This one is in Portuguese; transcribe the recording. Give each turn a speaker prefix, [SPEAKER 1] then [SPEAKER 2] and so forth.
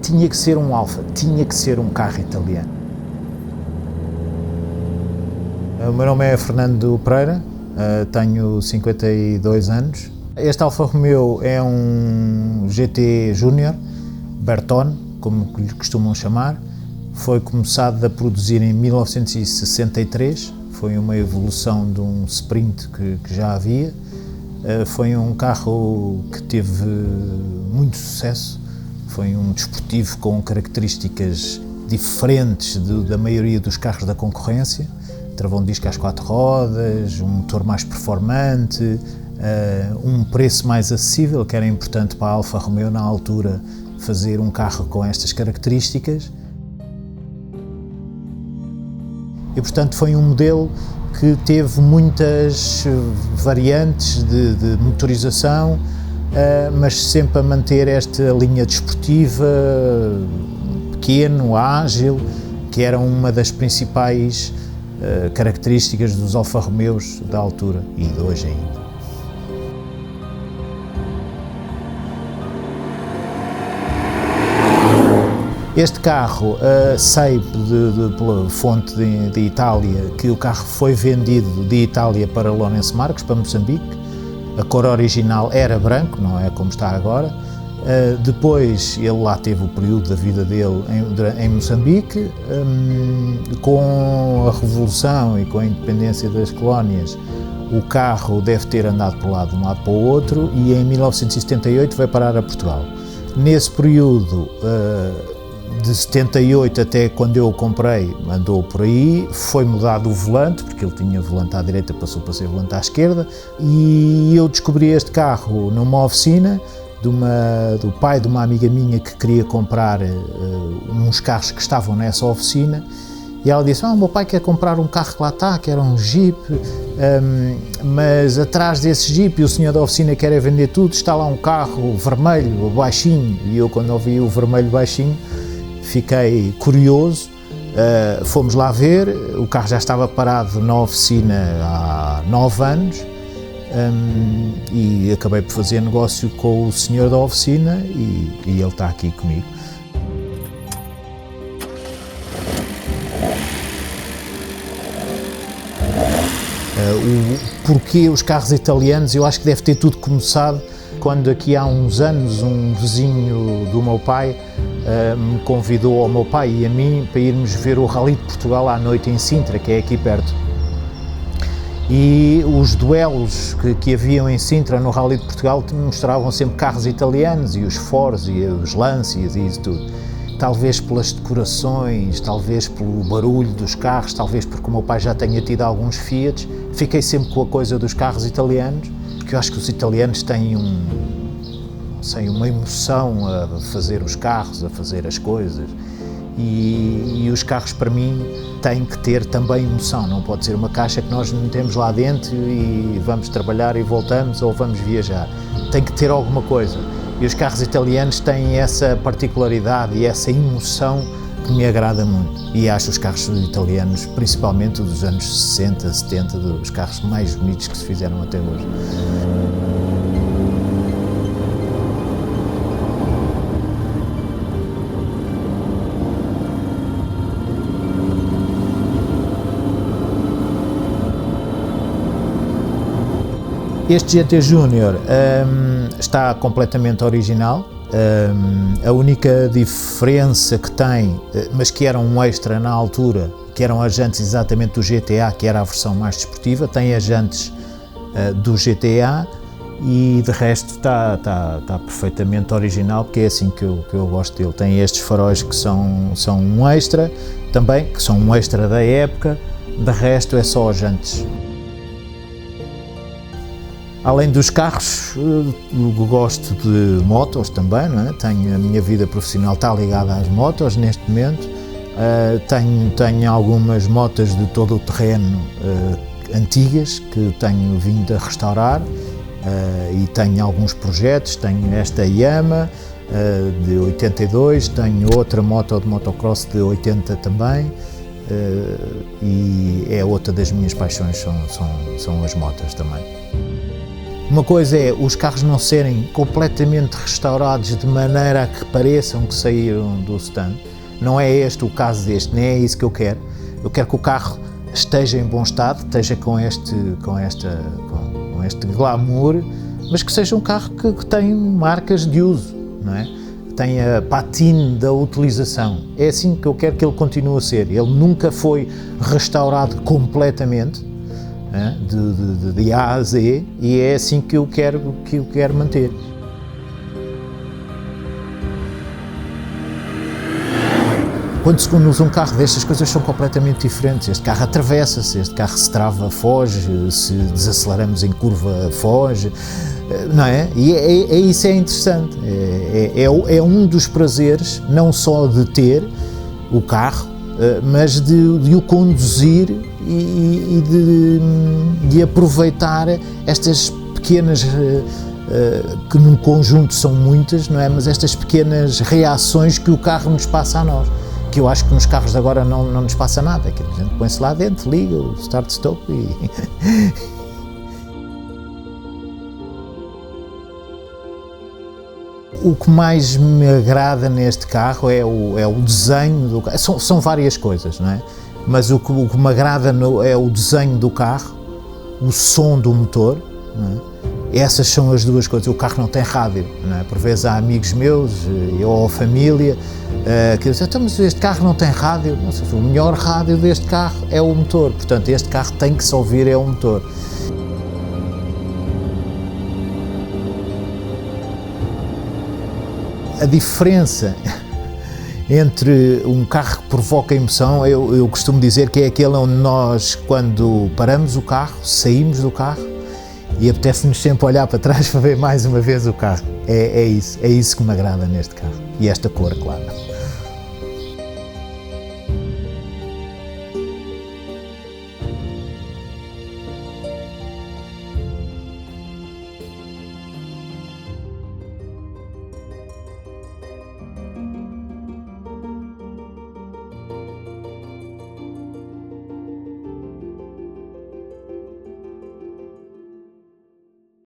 [SPEAKER 1] tinha que ser um Alfa, tinha que ser um carro italiano. O meu nome é Fernando Pereira, tenho 52 anos. Este Alfa Romeo é um GT Júnior, Bertone, como lhe costumam chamar. Foi começado a produzir em 1963, foi uma evolução de um Sprint que já havia. Foi um carro que teve muito sucesso, foi um desportivo com características diferentes da maioria dos carros da concorrência. Travão de disco às 4 rodas, um motor mais performante, um preço mais acessível, que era importante para a Alfa Romeo na altura fazer um carro com estas características. E portanto foi um modelo que teve muitas variantes de motorização, mas sempre a manter esta linha desportiva, pequeno, ágil, que era uma das principais características dos Alfa Romeos da altura e de hoje ainda. Este carro, sei pela fonte de Itália que o carro foi vendido de Itália para Lourenço Marques, para Moçambique. A cor original era branco, não é como está agora. Depois ele lá teve o período da vida dele em Moçambique. Com a Revolução e com a independência das colónias, o carro deve ter andado de um lado para o outro e em 1978 veio parar a Portugal. Nesse período, de 78 até quando eu o comprei, andou por aí, foi mudado o volante, porque ele tinha volante à direita, passou para ser volante à esquerda, e eu descobri este carro numa oficina do pai de uma amiga minha que queria comprar uns carros que estavam nessa oficina, e ela disse: o meu pai quer comprar um carro que lá está, que era um Jeep, mas atrás desse Jeep, e o senhor da oficina quer vender tudo, está lá um carro vermelho, baixinho, e eu quando ouvi o vermelho baixinho, fiquei curioso, fomos lá ver, o carro já estava parado na oficina há 9 anos e acabei por fazer negócio com o senhor da oficina e ele está aqui comigo. Porquê os carros italianos? Eu acho que deve ter tudo começado quando aqui há uns anos um vizinho do meu pai me convidou ao meu pai e a mim para irmos ver o Rally de Portugal à noite em Sintra, que é aqui perto. E os duelos que haviam em Sintra no Rally de Portugal mostravam sempre carros italianos, e os Fords e os Lancias e isso tudo. Talvez pelas decorações, talvez pelo barulho dos carros, talvez porque o meu pai já tenha tido alguns Fiat, fiquei sempre com a coisa dos carros italianos, porque eu acho que os italianos têm uma emoção a fazer os carros, a fazer as coisas, e os carros para mim têm que ter também emoção, não pode ser uma caixa que nós metemos lá dentro e vamos trabalhar e voltamos ou vamos viajar, tem que ter alguma coisa, e os carros italianos têm essa particularidade e essa emoção que me agrada muito, e acho os carros italianos, principalmente dos anos 60, 70, dos carros mais bonitos que se fizeram até hoje. Este GT Júnior está completamente original. A única diferença que tem, mas que era um extra na altura, que eram as jantes exatamente do GTA, que era a versão mais desportiva, tem as jantes do GTA e de resto está perfeitamente original, porque é assim que eu gosto dele. Tem estes faróis que são um extra também, que são um extra da época, de resto é só as jantes. Além dos carros, gosto de motos também, não é? A minha vida profissional está ligada às motos neste momento. Tenho algumas motas de todo o terreno antigas que tenho vindo a restaurar e tenho alguns projetos. Tenho esta Yamaha de 82, tenho outra moto de motocross de 80 também, e é outra das minhas paixões, são as motas também. Uma coisa é os carros não serem completamente restaurados de maneira a que pareçam que saíram do stand. Não é este o caso deste, nem é isso que eu quero. Eu quero que o carro esteja em bom estado, esteja com este glamour, mas que seja um carro que tem marcas de uso, não é? Que tenha patine da utilização. É assim que eu quero que ele continue a ser. Ele nunca foi restaurado completamente, de A a Z, e é assim que eu quero manter. Quando se conduz um carro destas, as coisas são completamente diferentes. Este carro atravessa-se, este carro se trava, foge, se desaceleramos em curva, foge, não é? E isso é interessante, é um dos prazeres, não só de ter o carro, mas de o conduzir e de aproveitar estas pequenas, que num conjunto são muitas, não é? Mas estas pequenas reações que o carro nos passa a nós, que eu acho que nos carros de agora não nos passa nada, que a gente põe-se lá dentro, liga o start-stop e... O que mais me agrada neste carro é o desenho do carro. São várias coisas, não é? Mas o que me agrada é o desenho do carro, o som do motor, não é? Essas são as duas coisas. O carro não tem rádio, não é? Por vezes há amigos meus ou família que dizem, então, mas este carro não tem rádio. Não sei, o melhor rádio deste carro é o motor, portanto este carro tem que se ouvir é o motor. A diferença entre um carro que provoca emoção, eu costumo dizer que é aquele onde nós, quando paramos o carro, saímos do carro e apetece-nos sempre olhar para trás para ver mais uma vez o carro. É isso que me agrada neste carro. E esta cor, claro.